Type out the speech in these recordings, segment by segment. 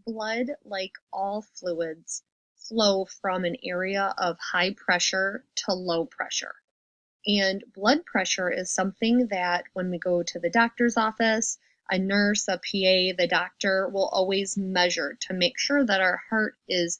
Blood, like all fluids, flow from an area of high pressure to low pressure. And blood pressure is something that when we go to the doctor's office, a nurse, a PA, the doctor will always measure to make sure that our heart is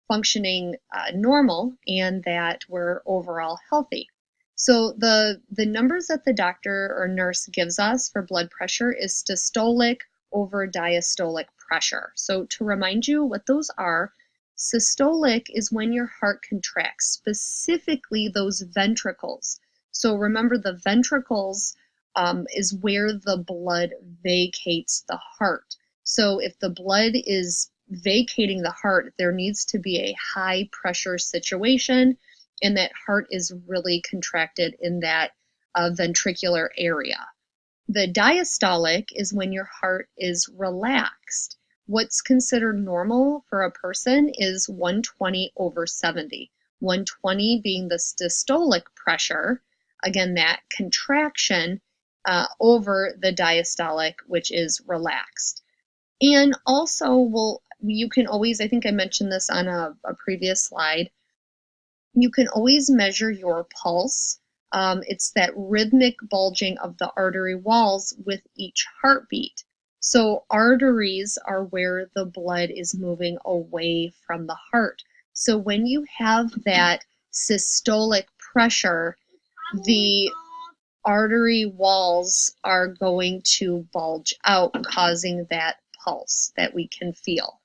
functioning normal and that we're overall healthy. So the numbers that the doctor or nurse gives us for blood pressure is systolic over diastolic pressure. So to remind you what those are, systolic is when your heart contracts, specifically those ventricles. So remember, the ventricles is where the blood vacates the heart. So if the blood is vacating the heart, there needs to be a high pressure situation, and that heart is really contracted in that ventricular area. The diastolic is when your heart is relaxed. What's considered normal for a person is 120 over 70. 120 being the systolic pressure, again, that contraction over the diastolic, which is relaxed. And also, you can always, I think I mentioned this on a previous slide, you can always measure your pulse. It's that rhythmic bulging of the artery walls with each heartbeat. So arteries are where the blood is moving away from the heart. So when you have that systolic pressure, the artery walls are going to bulge out, causing that pulse that we can feel.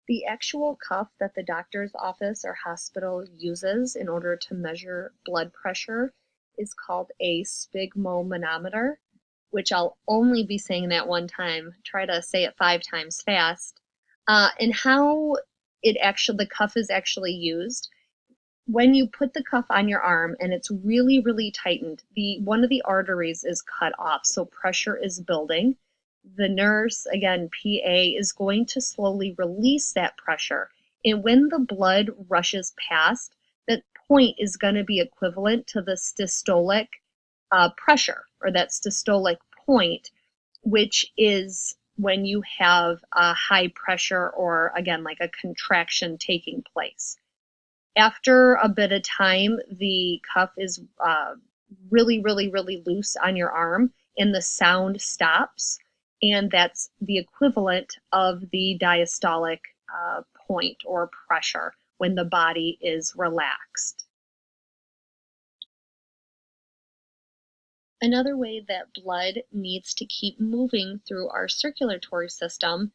The actual cuff that the doctor's office or hospital uses in order to measure blood pressure is called a sphygmomanometer, which I'll only be saying that one time. Try to say it 5 times fast. And how the cuff is actually used. When you put the cuff on your arm and it's really, really tightened, one of the arteries is cut off, so pressure is building. The nurse, again, PA, is going to slowly release that pressure. And when the blood rushes past, that point is going to be equivalent to the systolic pressure, or that systolic point, which is when you have a high pressure or, again, like a contraction taking place. After a bit of time, the cuff is really, really, really loose on your arm, and the sound stops. And that's the equivalent of the diastolic point or pressure when the body is relaxed. Another way that blood needs to keep moving through our circulatory system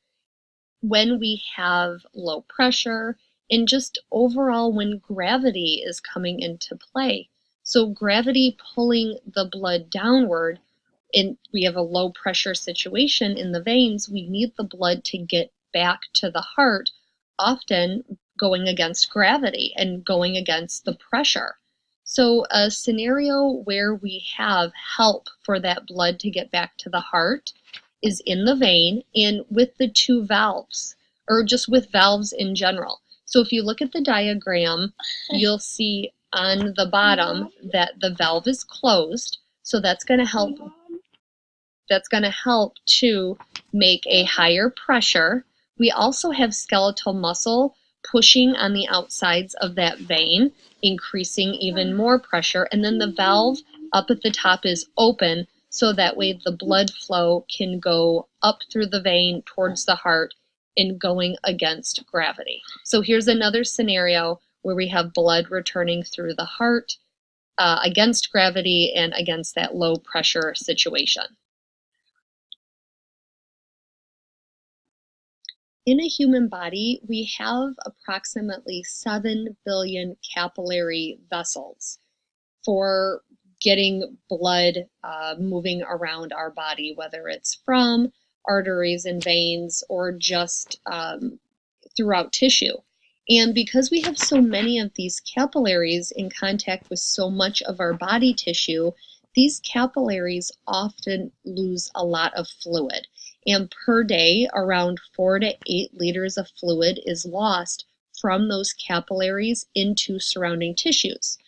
when we have low pressure and just overall when gravity is coming into play. So gravity pulling the blood downward, and we have a low pressure situation in the veins, we need the blood to get back to the heart, often going against gravity and going against the pressure. So a scenario where we have help for that blood to get back to the heart is in the vein and with the 2 valves, or just with valves in general. So if you look at the diagram, you'll see on the bottom that the valve is closed, so that's going to help. That's going to help to make a higher pressure. We also have skeletal muscle pushing on the outsides of that vein, increasing even more pressure. And then the valve up at the top is open, so that way the blood flow can go up through the vein towards the heart and going against gravity. So here's another scenario where we have blood returning through the heart against gravity and against that low pressure situation. In a human body, we have approximately 7 billion capillary vessels for getting blood moving around our body, whether it's from arteries and veins or just throughout tissue. And because we have so many of these capillaries in contact with so much of our body tissue, these capillaries often lose a lot of fluid. And per day, around 4 to 8 liters of fluid is lost from those capillaries into surrounding tissues.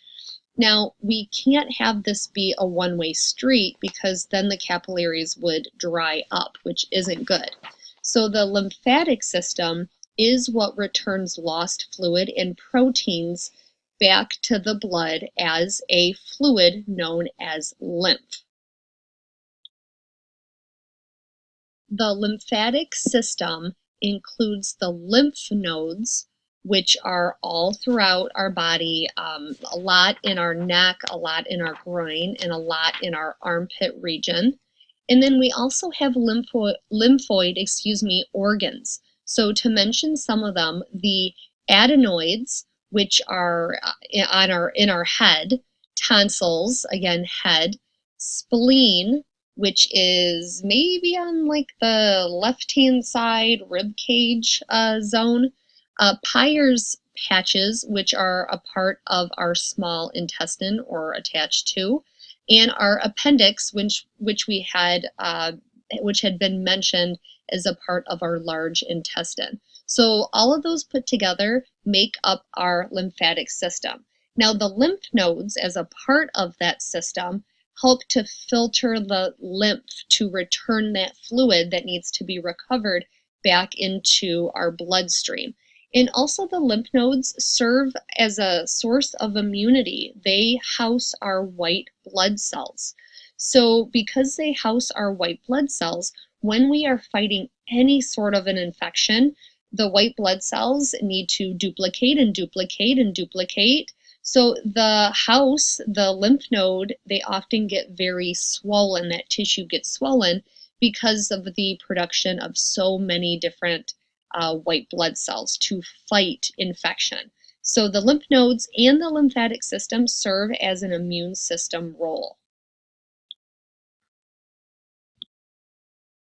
Now, we can't have this be a one-way street because then the capillaries would dry up, which isn't good. So the lymphatic system is what returns lost fluid and proteins back to the blood as a fluid known as lymph. The lymphatic system includes the lymph nodes, which are all throughout our body, a lot in our neck, a lot in our groin, and a lot in our armpit region. And then we also have lymphoid organs. So to mention some of them, the adenoids, which are in our head, tonsils, again, head, spleen, which is maybe on like the left-hand side rib cage zone, Peyer's patches, which are a part of our small intestine or attached to, and our appendix, which had been mentioned as a part of our large intestine. So all of those put together make up our lymphatic system. Now the lymph nodes, as a part of that system, help to filter the lymph to return that fluid that needs to be recovered back into our bloodstream. And also the lymph nodes serve as a source of immunity. They house our white blood cells. So because they house our white blood cells, when we are fighting any sort of an infection, the white blood cells need to duplicate and duplicate and duplicate. So the lymph node, they often get very swollen. That tissue gets swollen because of the production of so many different white blood cells to fight infection. So the lymph nodes and the lymphatic system serve as an immune system role.